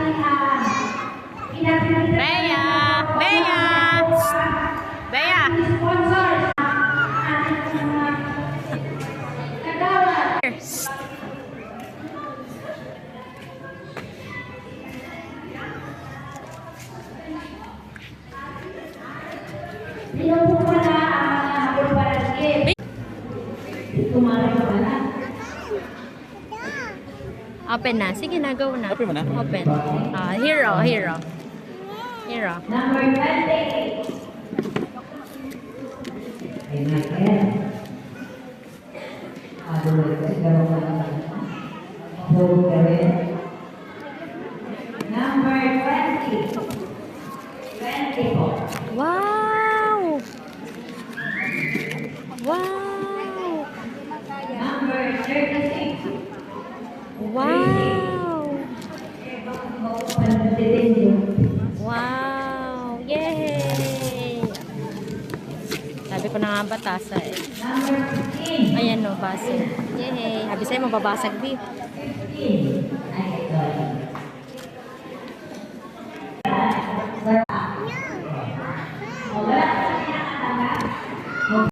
Bea! Bea! Bea! First. Open na. Sige na, go na. Open mo na? Open. Hero, hero. Hero. Number 20. Number 20. 24. Wow! Wow! Number 36. Wow! Wow! Yay! Sabi ko na nga batasa eh. Number 15. Ayan no, base. Yay! Sabi sa'yo mababasag di. 15. Ay, ito.